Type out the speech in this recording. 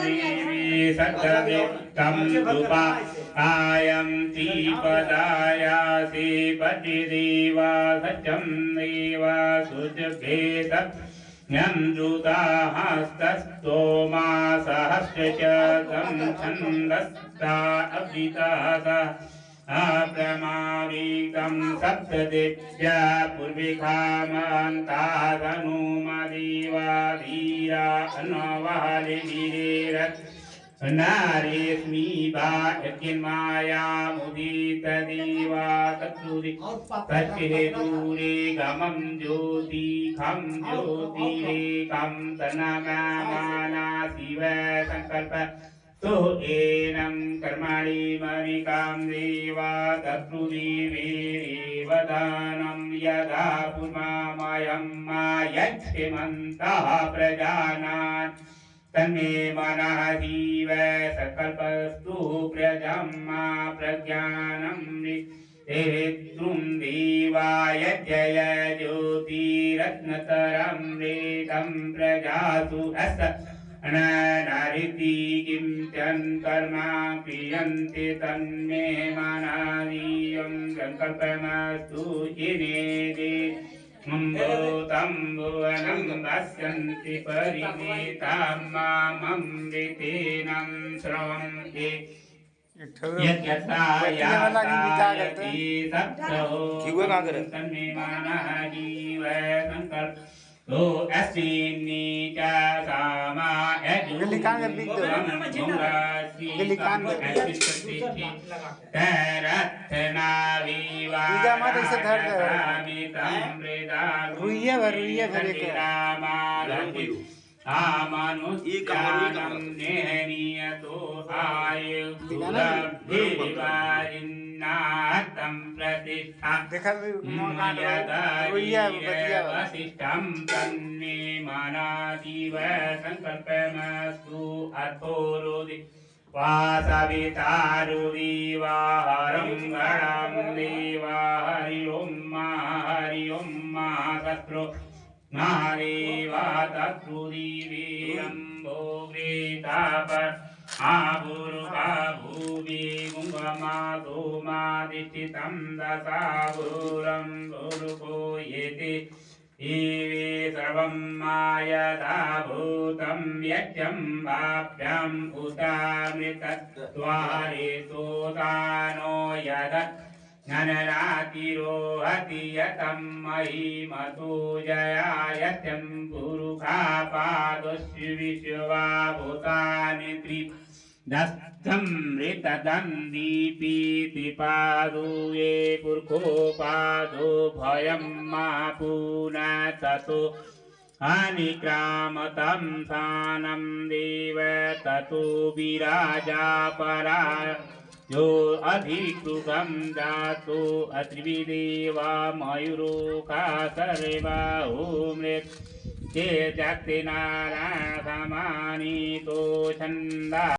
देवी सत्यवित्तं रूपा आयन्ति पदायासि पतिदेवा सत्यं देवा सुजभेद यंजुताहस्तस्तोमासहस्रचतं छन्दस्ता अभितासा अप्रमावितं सप्तदिव्या पूर्विकामन्तादनुमदिवा धीरा अनवालिनीरेरत् नारेस्मी बाह्यन्मायामुदितदेवा तत्रुदि तच्चेतुरे गमं ज्योति खं ज्योतिरेकं तन्नगामाना शिव संकल्प तो एनं कर्मणि मरिकां देवा तत्रुदिवेरेवदानं यदा पुमामयं मायच्छेमन्तः प्रजानान् तन्मे मनः जीव सकल्पस्तु प्रजम्मा प्रज्ञानं तेत्रुं देवाय जय ज्योतिरत्नतरं रेतं प्रजासु अस अनारिति किं चन् कर्म क्रियन्ते तन्मे मनादीयं संकल्पमस्तु जिनेदे भूतं भुवनं पश्यन्ति परिणीतां माममृतेनं श्रवन्ति यज्ञसायाति सप्तो तन्मे मनः जीव संकल्प तो अस्मिन्नि च सामा गिलिकान कर दिख दो गिलिकान तरत्ना विवा पूजा मत इसे धर दे रुइया भर एक आमनुष्यानं नेहनीयतो आयुर्भुवद्भिर्वारिन्नातं प्रतिष्ठा देखा रुइया वसिष्ठं तन्मे मनाजीव संकल्पमस्तु अथोरुदि वासवितारुदिवाहरं गणं देवा हरि ओं मा शत्रु नादेवा तत्रुदिवीरम्भो वृतापर आभुरुका भूवि गुङ्गमादो मादिष्टितं दशाभूरं भुरुको येति ईवे सर्वं मायदा भूतं यज्ञं वाप्यं उतामृतत्वारेतो दानो यदत् ननरातिरोहति यतं महिमतो जयायत्यं पुरुखापादस्य विश्वाभूतानि त्रिदस्थं ऋतदन्दीपीति पादो ये पुरुखोपादो भयं मा पुनः ततो अनिक्रामतं स्थानं देव ततो विराजा परा जो अधिकृतं दातो अत्रिविदेवा मयूरोका सर्वा ओमृत ते जगति नारायण समानीतो छन्दा